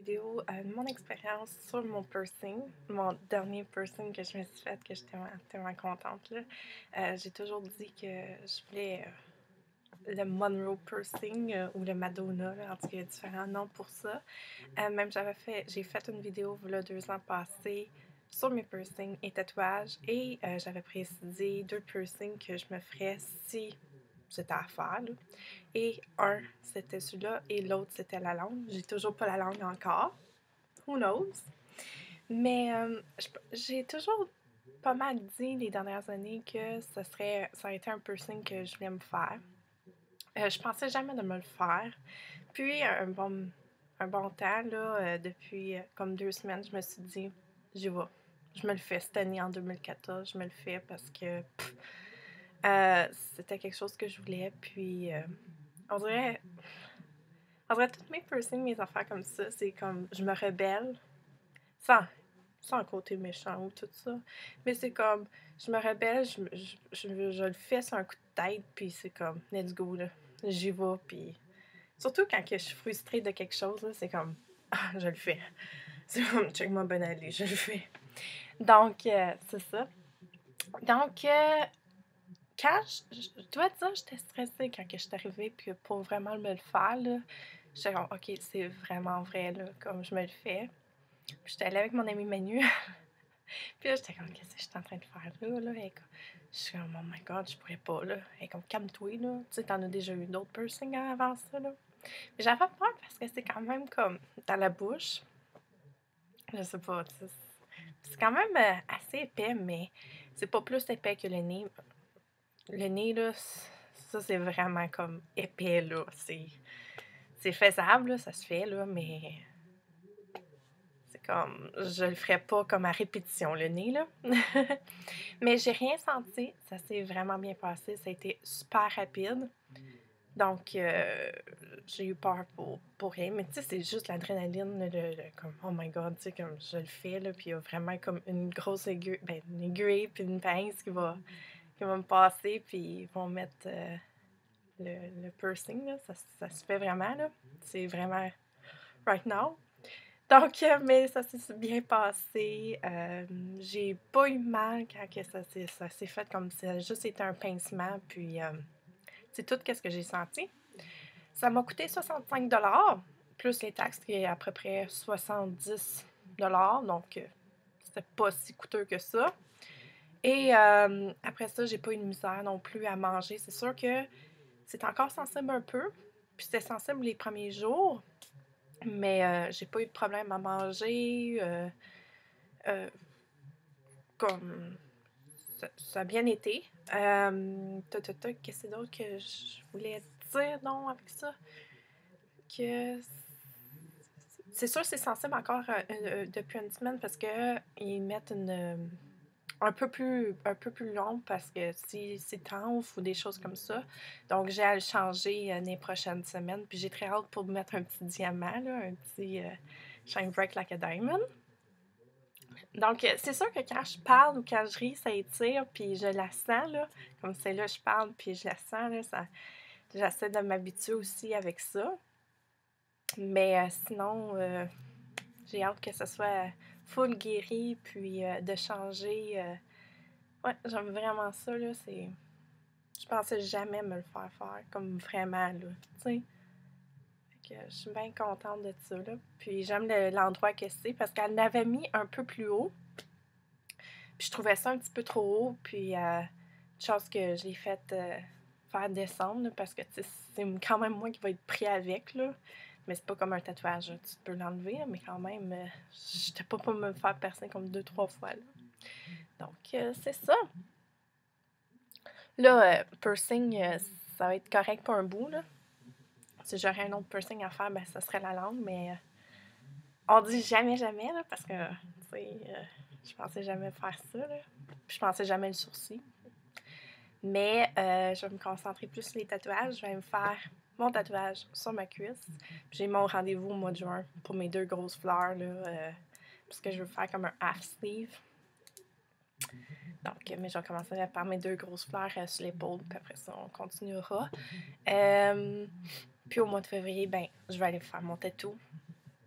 Vidéo de mon expérience sur mon piercing, mon dernier piercing que je me suis fait, que j'étais tellement contente. Là. J'ai toujours dit que je voulais le Monroe piercing ou le Madonna, là, en tout cas, il y a différents noms pour ça. Même j'ai fait une vidéo là, 2 ans passés sur mes piercings et tatouages et j'avais précisé 2 piercings que je me ferais si c'était à faire. Là. Et un, c'était celui-là et l'autre, c'était la langue. J'ai toujours pas la langue encore. Who knows? Mais j'ai toujours pas mal dit les dernières années que ça aurait été un piercing que je voulais me faire. Je pensais jamais de me le faire. Puis un bon temps, là, depuis comme 2 semaines, je me suis dit, j'y vais. Je me le fais cette année en 2014, je me le fais parce que c'était quelque chose que je voulais. Puis on dirait, on dirait toutes mes piercings, mes affaires comme ça, c'est comme je me rebelle sans côté méchant ou tout ça. Mais c'est comme, je me rebelle, je le fais sur un coup de tête, puis c'est comme, let's go, là. J'y vais, puis... Surtout quand je suis frustrée de quelque chose, là, c'est comme, ah, je le fais. C'est comme, check ma bonne allée, je le fais. Donc, c'est ça. Donc, quand je dois dire, j'étais stressée quand je suis arrivée, puis pour vraiment me le faire, là, j'étais comme, ok, c'est vraiment vrai, là, comme je me le fais. Puis j'étais allée avec mon amie Manu. Puis là, j'étais comme, qu'est-ce que je suis en train de faire là? Je suis comme, oh my god, je pourrais pas, là. Elle est comme, calme-toi, là. Tu sais, t'en as déjà eu d'autres piercings avant ça, là. Mais j'avais peur parce que c'est quand même comme dans la bouche. Je sais pas, tu sais. C'est quand même assez épais, mais c'est pas plus épais que le nez. Le nez, là, ça, c'est vraiment comme épais, là. C'est faisable, là, ça se fait, là, mais c'est comme, je le ferais pas comme à répétition, le nez, là. Mais j'ai rien senti, ça s'est vraiment bien passé, ça a été super rapide. Donc, j'ai eu peur pour rien. Mais tu sais, c'est juste l'adrénaline, comme, oh my god, tu sais, comme je le fais, là, puis il y a vraiment comme une grosse aiguille, ben, une aiguille puis une pince qui va me passer, puis ils vont mettre le piercing, là. Ça se fait vraiment, là. C'est vraiment right now. Donc, mais ça s'est bien passé. J'ai pas eu mal quand que ça s'est fait comme ça a juste été un pincement. Puis, c'est tout ce que j'ai senti. Ça m'a coûté 65$, plus les taxes qui est à peu près 70$. Donc, c'était pas si coûteux que ça. Et après ça, j'ai pas eu de misère non plus à manger. C'est sûr que c'est encore sensible un peu. Puis c'était sensible les premiers jours. Mais j'ai pas eu de problème à manger. Euh, comme ça a bien été. Qu'est-ce d'autre que je voulais dire non avec ça? Que c'est sûr c'est sensible encore depuis une semaine parce que ils mettent un peu plus long parce que si c'est tense ou des choses comme ça. Donc j'ai à le changer les prochaines semaines. Puis j'ai très hâte pour mettre un petit diamant, là, un petit shine bright like a diamond. Donc, c'est sûr que quand je parle ou quand je ris, ça étire, puis je la sens, là. Comme c'est là, je parle, puis je la sens, là. J'essaie de m'habituer aussi avec ça. Mais sinon, j'ai hâte que ce soit full guéri, puis de changer. Ouais, j'aime vraiment ça, là. Je pensais jamais me le faire faire, comme vraiment, là. Tu sais? Je suis bien contente de ça, là. Puis j'aime l'endroit que c'est, parce qu'elle l'avait mis un peu plus haut. Puis je trouvais ça un petit peu trop haut, puis une chose que je l'ai fait faire descendre, là, parce que c'est quand même moi qui va être pris avec, là. Mais c'est pas comme un tatouage, là. Tu peux l'enlever, mais quand même, j'étais pas pour me faire percer comme 2, 3 fois, là. Donc, c'est ça. Là, piercing, ça va être correct pour un bout, là. Si j'aurais un autre piercing à faire, ben ça serait la langue, mais on dit jamais, jamais, là, parce que, tu sais, je pensais jamais faire ça, là. Puis je pensais jamais le sourcil. Mais je vais me concentrer plus sur les tatouages. Je vais me faire mon tatouage sur ma cuisse. J'ai mon rendez-vous au mois de juin pour mes 2 grosses fleurs, là, parce que je veux faire comme un half sleeve. Donc, mais je vais commencer par mes 2 grosses fleurs sur l'épaule, puis après ça, on continuera. Puis au mois de février, ben, je vais aller faire mon tatou.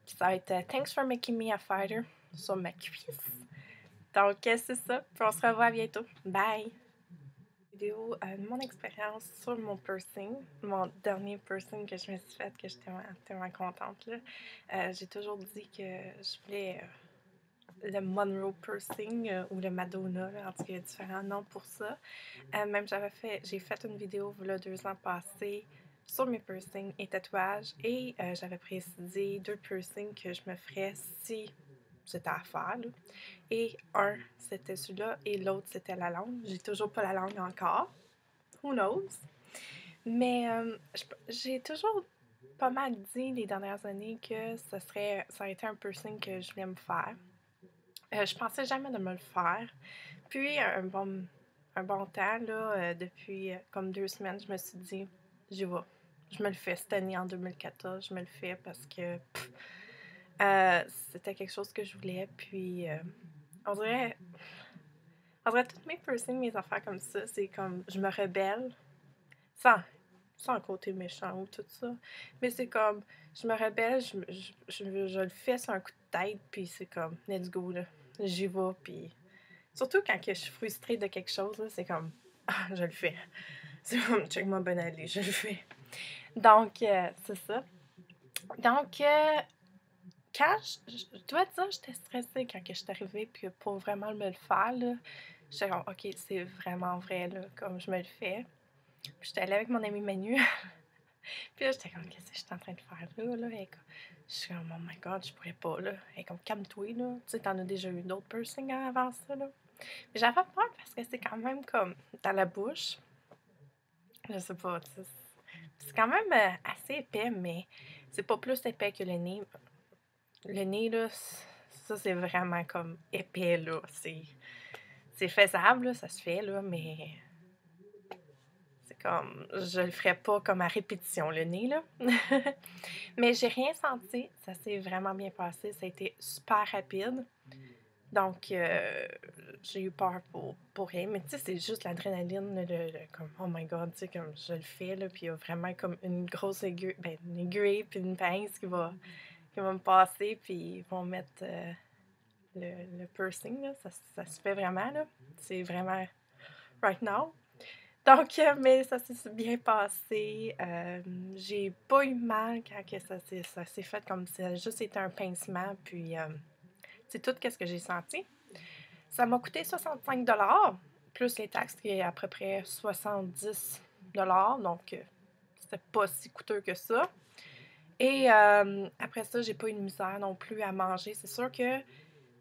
Puis ça va être Thanks for making me a fighter sur ma cuisse. Donc, c'est ça. Puis on se revoit bientôt. Bye! Vidéo de mon expérience sur mon piercing, mon dernier piercing que je me suis fait, que j'étais tellement contente. J'ai toujours dit que je voulais le Monroe piercing ou le Madonna, là, en tout cas, il y a différents noms pour ça. Même j'ai fait une vidéo il y a 2 ans passés sur mes piercings et tatouages et j'avais précisé 2 piercings que je me ferais si c'était à faire. Là. Et un, c'était celui-là et l'autre, c'était la langue. J'ai toujours pas la langue encore. Who knows? Mais j'ai toujours pas mal dit les dernières années que ça aurait été un piercing que je voulais me faire. Je pensais jamais de me le faire. Puis, un bon temps, là, depuis comme 2 semaines, je me suis dit, j'y vais. Je me le fais cette année, en 2014, je me le fais parce que c'était quelque chose que je voulais. Puis, on dirait toutes mes piercings, mes affaires comme ça, c'est comme, je me rebelle, sans côté méchant ou tout ça. Mais c'est comme, je me rebelle, je le fais sur un coup de tête, puis c'est comme, let's go, là. J'y vais, puis... Surtout quand je suis frustrée de quelque chose, c'est comme, ah, je le fais. C'est comme, check-moi bonne aller, je le fais. Donc, c'est ça. Donc, quand je dois dire, j'étais stressée quand je suis arrivée, puis pour vraiment me le faire, là, j'étais comme, ok, c'est vraiment vrai, là, comme je me le fais. Puis j'étais allée avec mon amie Manu. Puis là, j'étais comme, qu'est-ce que je suis en train de faire là? Je suis comme, oh my god, je pourrais pas, là. Elle est comme, calme-toi, là. Tu sais, t'en as déjà eu d'autres piercings avant ça, là. Mais j'avais peur parce que c'est quand même comme dans la bouche. Je sais pas, c'est quand même assez épais, mais c'est pas plus épais que le nez. Le nez, là, ça, c'est vraiment comme épais, là. C'est faisable, là, ça se fait, là, mais c'est comme, je le ferais pas comme à répétition, le nez, là. Mais j'ai rien senti, ça s'est vraiment bien passé, ça a été super rapide. Donc, j'ai eu peur pour rien. Mais tu sais, c'est juste l'adrénaline, comme, oh my god, tu sais, comme je le fais, là, puis il y a vraiment comme une grosse aiguille, ben, une aiguille puis une pince qui va me passer, puis ils vont mettre le piercing, là. Ça se fait vraiment, là. C'est vraiment right now. Donc, mais ça s'est bien passé. J'ai pas eu mal quand que ça s'est fait comme ça a juste été un pincement, puis c'est tout ce que j'ai senti. Ça m'a coûté 65 plus les taxes qui est à peu près 70 donc c'était pas si coûteux que ça. Et après ça, j'ai pas eu de misère non plus à manger. C'est sûr que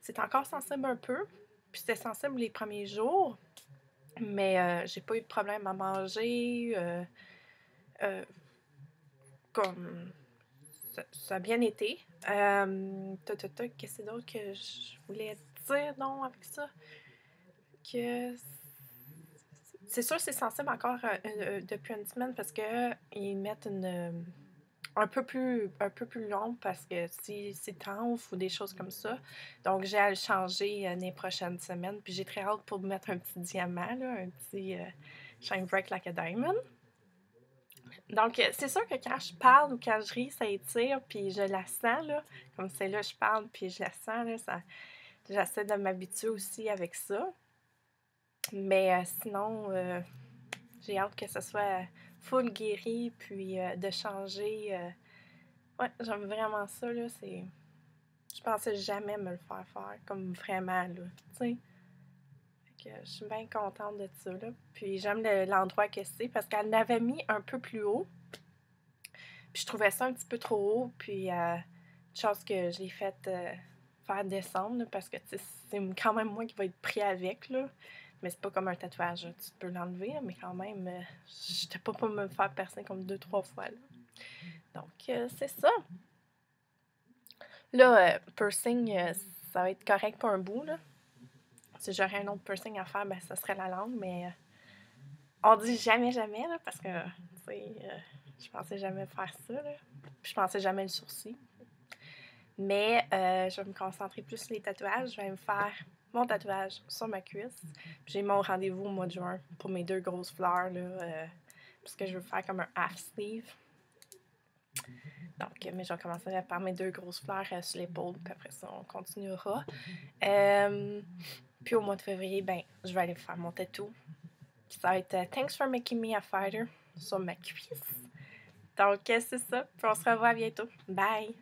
c'est encore sensible un peu, puis c'était sensible les premiers jours, mais j'ai pas eu de problème à manger. Comme ça a bien été. Qu'est-ce d'autre que je voulais dire non avec ça? Que c'est sûr c'est sensible encore depuis une semaine parce que ils mettent un peu plus long parce que si c'est tense ou des choses comme ça. Donc j'ai à le changer les prochaines semaines. Puis j'ai très hâte pour mettre un petit diamant, là, un petit shine bright like a diamond. Donc, c'est sûr que quand je parle ou quand je ris, ça étire, puis je la sens, là. Comme c'est là, je parle, puis je la sens, là. J'essaie de m'habituer aussi avec ça. Mais sinon, j'ai hâte que ce soit full guéri, puis de changer. Ouais, j'aime vraiment ça, là. Je pensais jamais me le faire faire, comme vraiment, là. Tu sais. Je suis bien contente de ça, là. Puis j'aime l'endroit que c'est, parce qu'elle l'avait mis un peu plus haut. Puis je trouvais ça un petit peu trop haut, puis une chose que j'ai fait faire descendre, là, parce que c'est quand même moi qui va être pris avec, là. Mais c'est pas comme un tatouage, tu peux l'enlever, mais quand même, j'étais pas pour me faire percer comme 2-3 fois, là. Donc, c'est ça. Là, piercing, ça va être correct pour un bout, là. Si j'aurais un autre piercing à faire, ben ça serait la langue, mais on dit jamais, jamais, là, parce que, tu sais, je pensais jamais faire ça, là. Puis je pensais jamais le sourcil. Mais je vais me concentrer plus sur les tatouages. Je vais me faire mon tatouage sur ma cuisse. Puis j'ai mon rendez-vous au mois de juin pour mes 2 grosses fleurs, là, parce que je veux faire comme un half sleeve. Donc, mais je vais commencer par mes 2 grosses fleurs sur l'épaule, puis après ça, on continuera. Puis au mois de février, ben, je vais aller faire mon tatou. Puis ça va être Thanks for making me a fighter sur ma cuisse. Donc, c'est ça. Puis on se revoit bientôt. Bye!